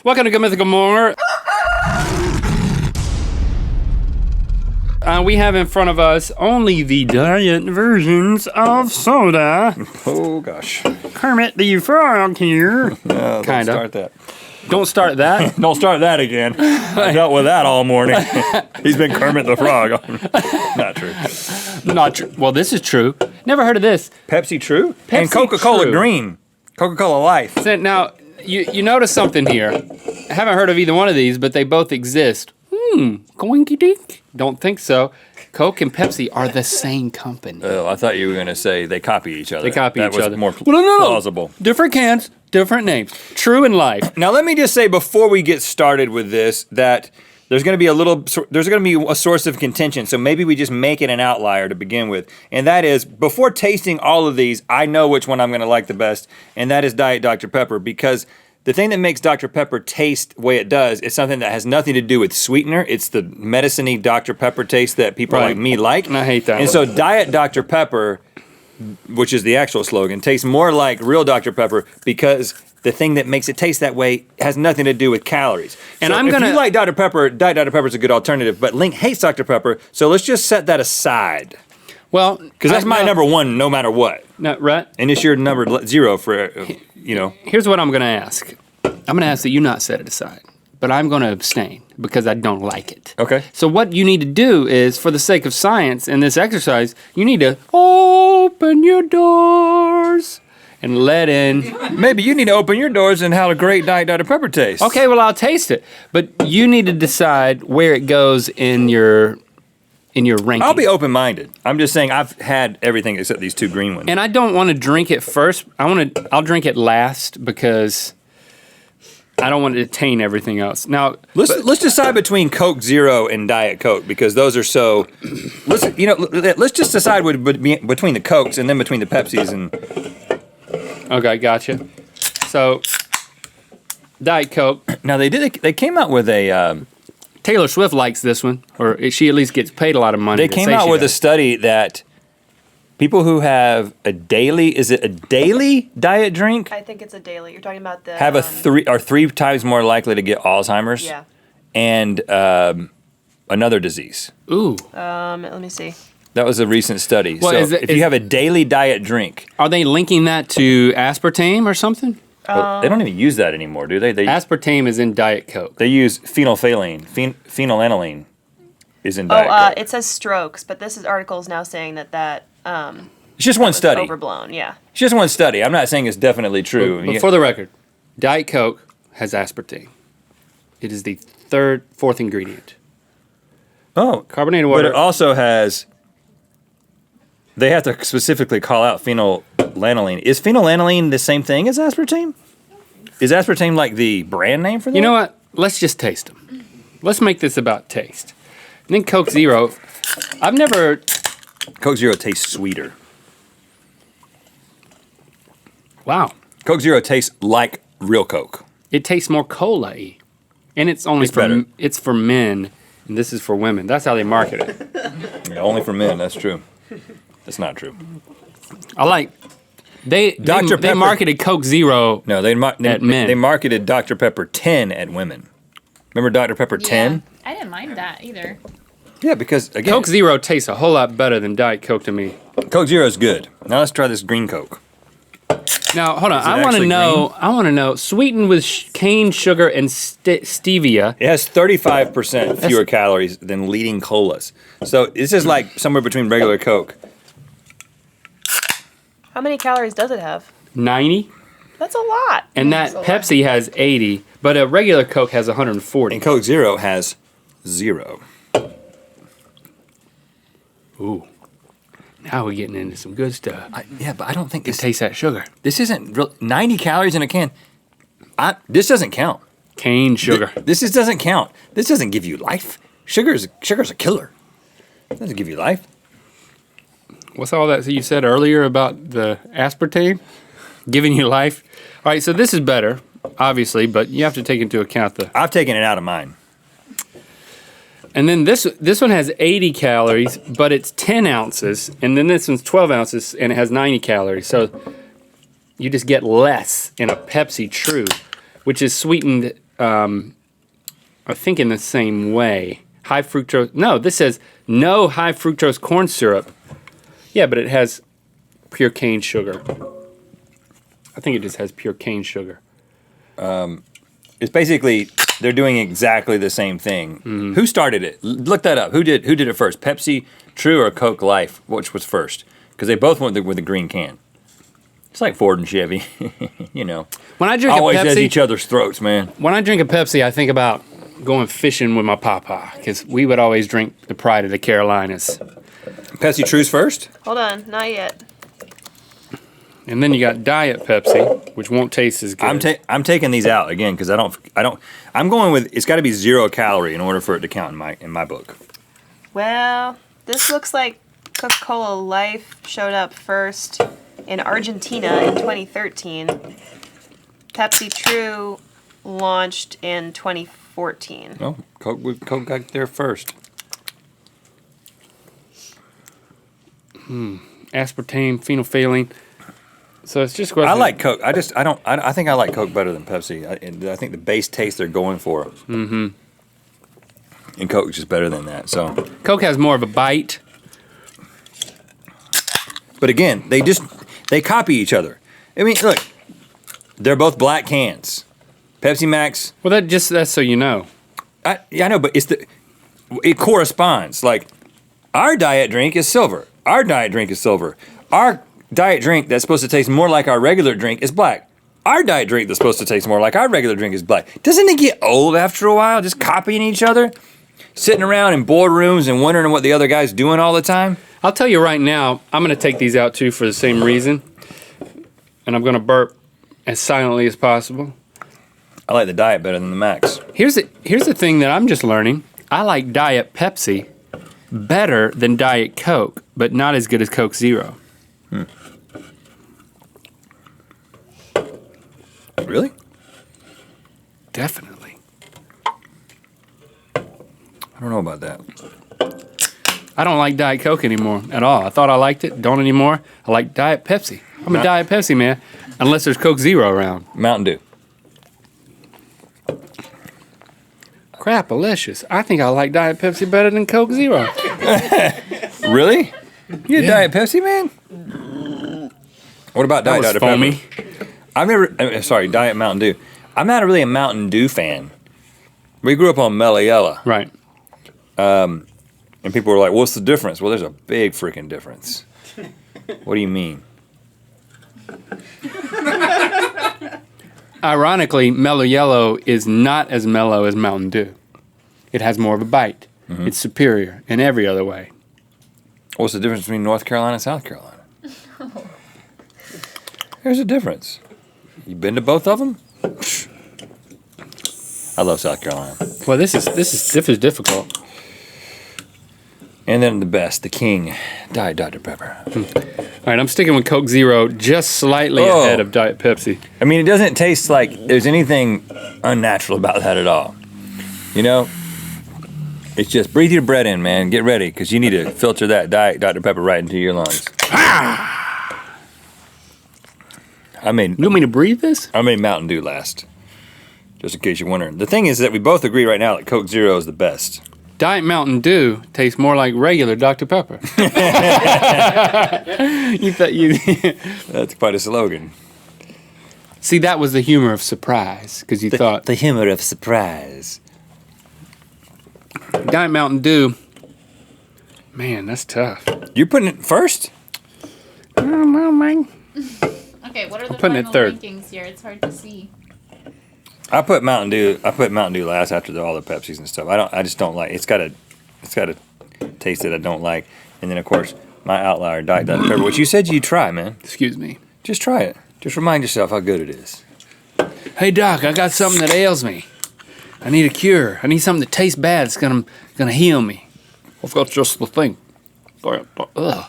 Welcome to Mythical More. We have in front of us only the diet versions of soda. Oh, gosh. Kermit the Frog here. No, Kinda. Don't start that. Don't start that. Don't start that again. I dealt with that all morning. He's been Kermit the Frog. Not true. Not true. Well, this is true. Never heard of this. Pepsi True? Pepsi and Coca-Cola True. Green. Coca-Cola Life. So now, you notice something here. I haven't heard of either one of these, but they both exist. Coinky dink? Don't think so. Coke and Pepsi are the same company. Oh, I thought you were going to say they copy each other. They copy each other. That was more no. plausible. Different cans, different names. True in life. Now, let me just say before we get started with this that there's going to be a source of contention. So maybe we just make it an outlier to begin with. And that is, before tasting all of these, I know which one I'm going to like the best, and that is Diet Dr. Pepper, because the thing that makes Dr. Pepper taste the way it does is something that has nothing to do with sweetener. It's the medicine-y Dr. Pepper taste that people like me like. And I hate that And one. so Diet Dr. Pepper, which is the actual slogan, tastes more like real Dr. Pepper because the thing that makes it taste that way has nothing to do with calories. And so if you like Dr. Pepper, Diet Dr. Pepper is a good alternative, but Link hates Dr. Pepper, so let's just set that aside. Well, Because that's my number one no matter what. No, Rhett. And it's your number 0 for, Here's what I'm going to ask. I'm going to ask that you not set it aside, but I'm going to abstain because I don't like it. Okay. So what you need to do is, for the sake of science and this exercise, you need to open your doors and let in. Maybe you need to open your doors and how a great Diet Dr. Pepper tastes. Okay, well, I'll taste it, but you need to decide where it goes in your ranking. I'll be open-minded. I'm just saying I've had everything except these 2 green ones. And I don't want to drink it first. I'll drink it last because I don't want to taint everything else. Now, Let's decide between Coke Zero and Diet Coke because those are so. Let's just decide between the Cokes and then between the Pepsis and. Okay, gotcha. So, Diet Coke. Now they came out with a. Taylor Swift likes this one, or she at least gets paid a lot of money. They came out with a study that people who have a daily diet drink I think it's a daily. You're talking about the have are 3 times more likely to get Alzheimer's. Yeah. And another disease. Ooh. Let me see. That was a recent study. Well, so if you have a daily diet drink, Are they linking that to aspartame or something? well, they don't even use that anymore, do they? Aspartame is in Diet Coke. They use phenolphthalein. Phenylalanine is in Diet Coke. It says strokes, but this article is now saying that It's just one study. overblown. Yeah. It's just one study. I'm not saying it's definitely true. But for the record, Diet Coke has aspartame. It is the fourth ingredient. Carbonated water. But it also has. They have to specifically call out phenylalanine. Is phenylalanine the same thing as aspartame? Is aspartame like the brand name for that? You know what? Let's just taste them. Let's make this about taste. And then Coke Zero. Coke Zero tastes sweeter. Wow. Coke Zero tastes like real Coke. It tastes more cola-y. And it's only better. It's for men, and this is for women. That's how they market it. Yeah, only for men. That's true. That's not true. They Pepper- marketed Coke Zero. No, At men. they marketed Dr. Pepper 10 at women. Remember Dr. Pepper 10? I didn't mind that either. Yeah, because again, Coke Zero tastes a whole lot better than Diet Coke to me. Coke Zero is good. Now let's try this green Coke. Now, hold on. Is it I want to actually know, sweetened with cane sugar and stevia. It has 35% fewer calories than leading colas. So this is like somewhere between regular Coke. How many calories does it have? 90. That's a lot. And that Pepsi has 80, but a regular Coke has 140. And Coke Zero has 0. Ooh. Now we're getting into some good stuff. Yeah, but I don't think It tastes that sugar. this isn't real. 90 calories in a can. This doesn't count. Cane sugar. This doesn't count. This doesn't give you life. Sugar's a killer. It doesn't give you life. What's all that you said earlier about the aspartame giving you life? All right, so this is better, obviously, but you have to take into account I've taken it out of mine. And then this one has 80 calories, but it's 10 ounces, and then this one's 12 ounces, and it has 90 calories. So you just get less in a Pepsi True, which is sweetened I think in the same way. High fructose. No, this says no high fructose corn syrup. Yeah, but it has pure cane sugar. I think it just has pure cane sugar. It's basically they're doing exactly the same thing. Mm-hmm. Who started it? Look that up. Who did it first? Pepsi, True, or Coke Life? Which was first? Because they both went with the green can. It's like Ford and Chevy, you know. When I drink always a Pepsi, at each other's throats, man. When I drink a Pepsi, I think about going fishing with my papa because we would always drink the Pride of the Carolinas. Pepsi True's first? Hold on, not yet. And then you got Diet Pepsi, which won't taste as good. I'm taking these out again because I don't. I'm going with it's got to be 0 calorie in order for it to count in my book. Well, this looks like Coca-Cola Life showed up first in Argentina in 2013. Pepsi True launched in 2014. Oh, Coke got there first. Aspartame, phenolphthalein. So it's just. I like Coke. I think I like Coke better than Pepsi. I think the base taste they're going for. Mm-hmm. And Coke's just better than that. So Coke has more of a bite. But again, they copy each other. I mean, look, they're both black cans. Pepsi Max. Well, that's so you know. I know, but it corresponds. Like our diet drink is silver. Our diet drink is silver. Our diet drink that's supposed to taste more like our regular drink is black. Our diet drink that's supposed to taste more like our regular drink is black. Doesn't it get old after a while, just copying each other? Sitting around in boardrooms and wondering what the other guy's doing all the time? I'll tell you right now, I'm going to take these out too for the same reason. And I'm going to burp as silently as possible. I like the diet better than the Max. Here's the thing that I'm just learning. I like Diet Pepsi better than Diet Coke, but not as good as Coke Zero. Really? Definitely. I don't know about that. I don't like Diet Coke anymore at all. I thought I liked it. Don't anymore. I like Diet Pepsi. I'm a Diet Pepsi man, unless there's Coke Zero around. Mountain Dew. Crap-alicious. I think I like Diet Pepsi better than Coke Zero. Really? You a Diet Pepsi man? What about Diet Dr. foamy. Pepper? Diet Mountain Dew. I'm not really a Mountain Dew fan. We grew up on Mello Yello. Right. And people were like, what's the difference? Well, there's a big freaking difference. What do you mean? Ironically, Mello Yello is not as mellow as Mountain Dew. It has more of a bite. Mm-hmm. It's superior in every other way. What's the difference between North Carolina and South Carolina? There's a difference. You been to both of them? I love South Carolina. Well, this is difficult. And then the best, the king, Diet Dr. Pepper. All right, I'm sticking with Coke Zero, just slightly ahead of Diet Pepsi. I mean, it doesn't taste like there's anything unnatural about that at all. You know? It's just breathe your breath in, man. Get ready, because you need to filter that Diet Dr. Pepper right into your lungs. You want me to breathe this? I made Mountain Dew last, just in case you're wondering. The thing is that we both agree right now that Coke Zero is the best. Diet Mountain Dew tastes more like regular Dr. Pepper. That's quite a slogan. See, that was the humor of surprise, because you thought... The humor of surprise. Diet Mountain Dew, man, that's tough. You're putting it first? I don't know, man. Okay, what are the putting it final third. rankings here? It's hard to see. I put Mountain Dew last after all the Pepsis and stuff. I just don't like. It's got a taste that I don't like. And then of course my outlier, Diet Dr. Pepper, which you said you'd try, man. Excuse me. Just try it. Just remind yourself how good it is. Hey Doc, I got something that ails me. I need a cure. I need something that tastes bad. It's gonna heal me. I've got just the thing. Ugh.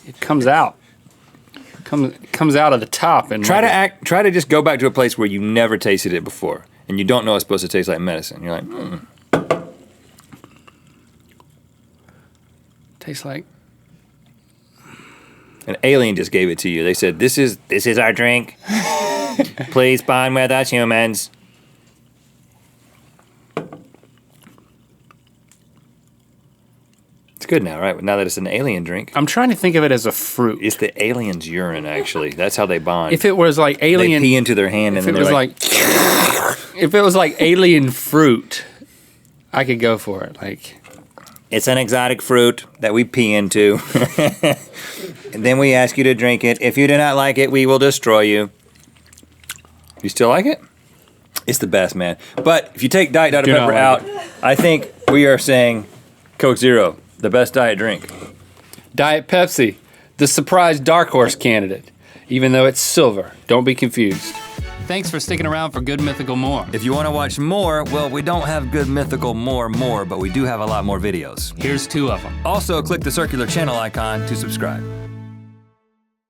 It comes out. Comes out of the top and try to just go back to a place where you never tasted it before and you don't know it's supposed to taste like medicine. You're like, tastes like an alien just gave it to you. They said, this is our drink. Please bond with us humans. good now, right? Now that it's an alien drink. I'm trying to think of it as a fruit. It's the alien's urine, actually. That's how they bond. If it was like they alien, pee into their hand and if then it they're was like, if it was like alien fruit, I could go for it. Like, it's an exotic fruit that we pee into. And then we ask you to drink it. If you do not like it, we will destroy you. You still like it? It's the best, man. But if you take Diet Dr. Do not Pepper like out, I think we are saying Coke Zero, the best diet drink. Diet Pepsi, the surprise dark horse candidate, even though it's silver. Don't be confused. Thanks for sticking around for Good Mythical More. If you want to watch more, well, we don't have Good Mythical more, but we do have a lot more videos. Here's 2 of them. Also, click the circular channel icon to subscribe.